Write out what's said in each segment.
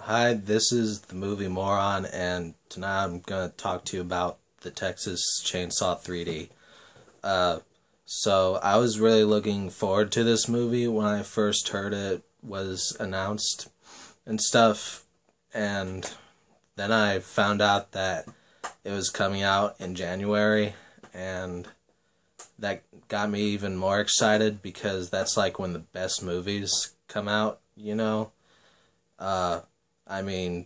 Hi, this is the movie Moron, and tonight I'm going to talk to you about the Texas Chainsaw 3D. So I was really looking forward to this movie when I first heard it was announced and stuff, and then I found out that it was coming out in January, and that got me even more excited because that's like when the best movies come out, you know? I mean,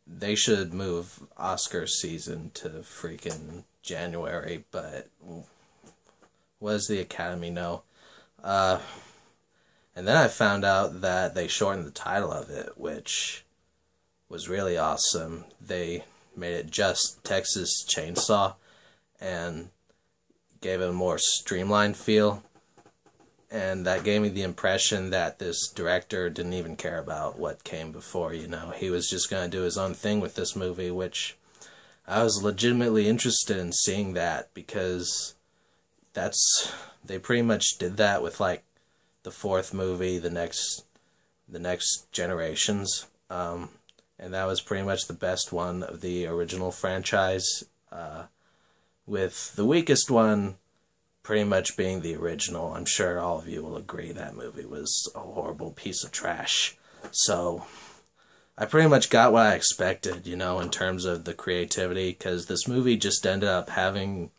they should move Oscar season to freaking January, but what does the Academy know? And then I found out that they shortened the title of it, which was really awesome. They made it just Texas Chainsaw and gave it a more streamlined feel. And that gave me the impression that this director didn't even care about what came before, you know. He was just going to do his own thing with this movie, which I was legitimately interested in seeing that because they pretty much did that with like the fourth movie, the next Generations. And that was pretty much the best one of the original franchise, with the weakest one pretty much being the original. I'm sure all of you will agree that movie was a horrible piece of trash. So I pretty much got what I expected, you know, in terms of the creativity, because this movie just ended up having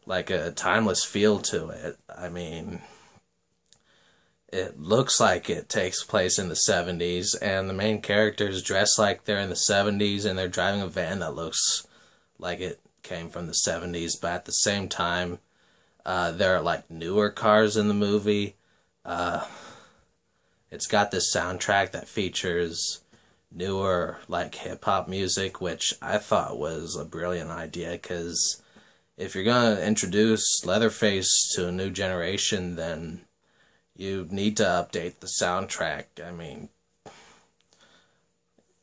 like a timeless feel to it. I mean, it looks like it takes place in the 70s, and the main characters dress like they're in the 70s, and they're driving a van that looks like it came from the 70s, but at the same time, there are like newer cars in the movie. It's got this soundtrack that features newer like hip-hop music, which I thought was a brilliant idea, because if you're going to introduce Leatherface to a new generation, then you need to update the soundtrack. I mean,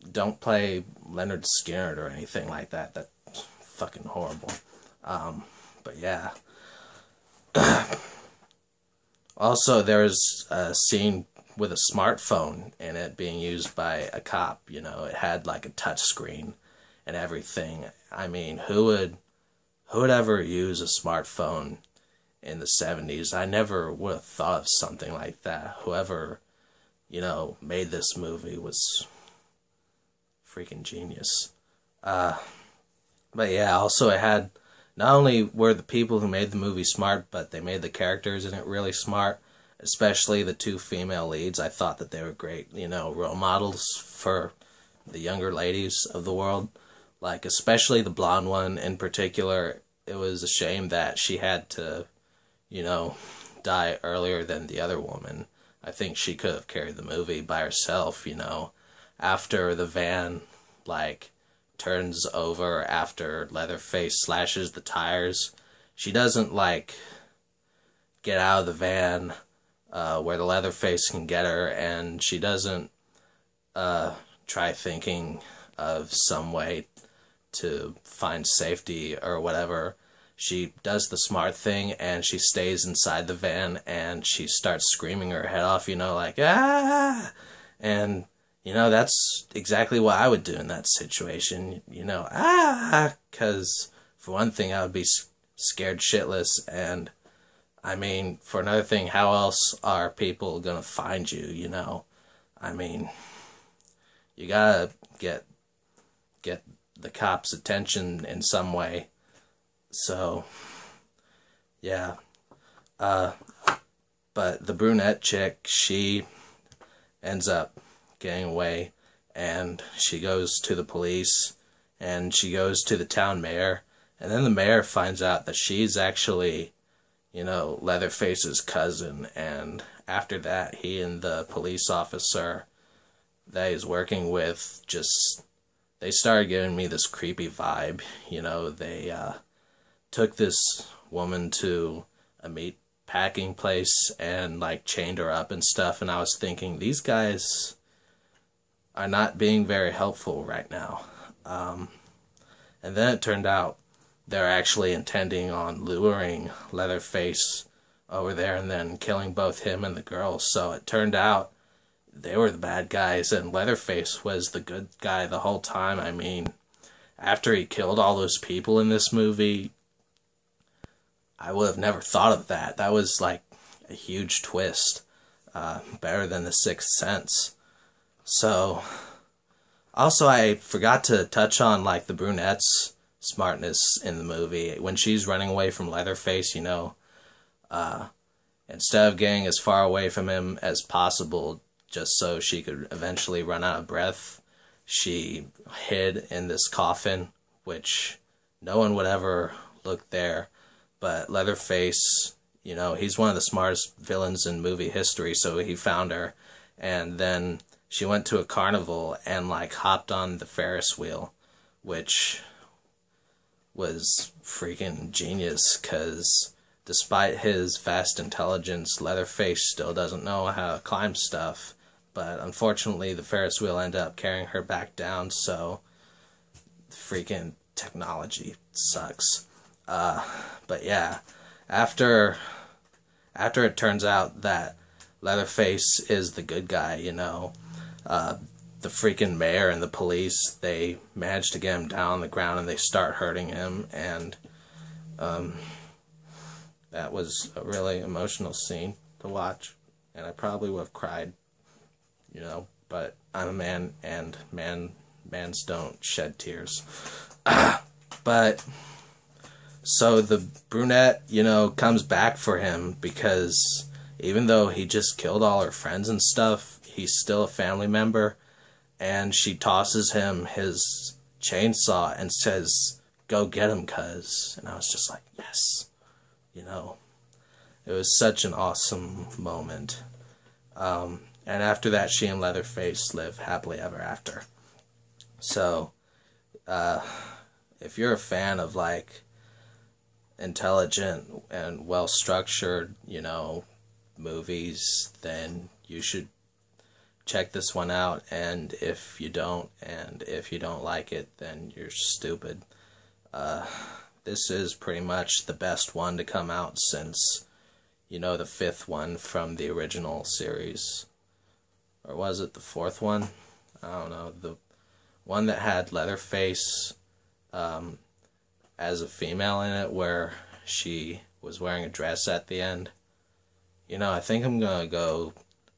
don't play Leonard Skinner or anything like that. That's fucking horrible. But yeah. Also, there's a scene with a smartphone in it being used by a cop. You know, it had like a touch screen and everything. I mean, who would ever use a smartphone in the 70s? I never would have thought of something like that. Whoever, you know, made this movie was freaking genius. But yeah, also it had, not only were the people who made the movie smart, but they made the characters in it really smart, especially the two female leads. I thought that they were great, you know, role models for the younger ladies of the world. Like, especially the blonde one in particular. It was a shame that she had to, you know, die earlier than the other woman. I think she could have carried the movie by herself, you know, after the van, like, turns over after Leatherface slashes the tires. She doesn't, like, get out of the van where the Leatherface can get her, and she doesn't try thinking of some way to find safety or whatever. She does the smart thing, and she stays inside the van, and she starts screaming her head off, you know, like, ah! And you know, that's exactly what I would do in that situation, you know, because for one thing, I would be scared shitless, and, I mean, for another thing, how else are people gonna find you, you know? I mean, you gotta get the cops' attention in some way, so, yeah, but the brunette chick, she ends up getting away, and she goes to the police, and she goes to the town mayor, and then the mayor finds out that she's actually, you know, Leatherface's cousin, and after that, he and the police officer that he's working with they started giving me this creepy vibe, you know. They took this woman to a meat packing place and, like, chained her up and stuff, and I was thinking, these guys are not being very helpful right now. And then it turned out they're actually intending on luring Leatherface over there and then killing both him and the girl. So it turned out they were the bad guys, and Leatherface was the good guy the whole time. I mean, after he killed all those people in this movie, I would have never thought of that. That was like a huge twist. Better than The Sixth Sense. So, also I forgot to touch on like the brunette's smartness in the movie. When she's running away from Leatherface, you know, instead of getting as far away from him as possible, just so she could eventually run out of breath, she hid in this coffin, which no one would ever look there. But Leatherface, you know, he's one of the smartest villains in movie history, so he found her. And then she went to a carnival and, like, hopped on the Ferris wheel, which was freaking genius, because despite his vast intelligence, Leatherface still doesn't know how to climb stuff. But unfortunately, the Ferris wheel ended up carrying her back down, so freaking technology sucks. But yeah, after it turns out that Leatherface is the good guy, you know, the freaking mayor and the police, they manage to get him down on the ground and they start hurting him, and that was a really emotional scene to watch, and I probably would have cried, you know, but I'm a man, and mans don't shed tears. But so the brunette, you know, comes back for him because even though he just killed all her friends and stuff, he's still a family member, and she tosses him his chainsaw and says, "Go get him, cuz." And I was just like, yes. You know, it was such an awesome moment. And after that, she and Leatherface live happily ever after. So, if you're a fan of, like, intelligent and well-structured, you know, movies, then you should check this one out. And if you don't like it, then you're stupid. This is pretty much the best one to come out since, you know, the fifth one from the original series. Or was it the fourth one? I don't know. The one that had Leatherface as a female in it, where she was wearing a dress at the end. You know, I think I'm gonna go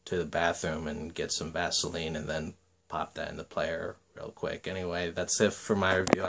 to the bathroom and get some Vaseline and then pop that in the player real quick. Anyway, that's it for my review.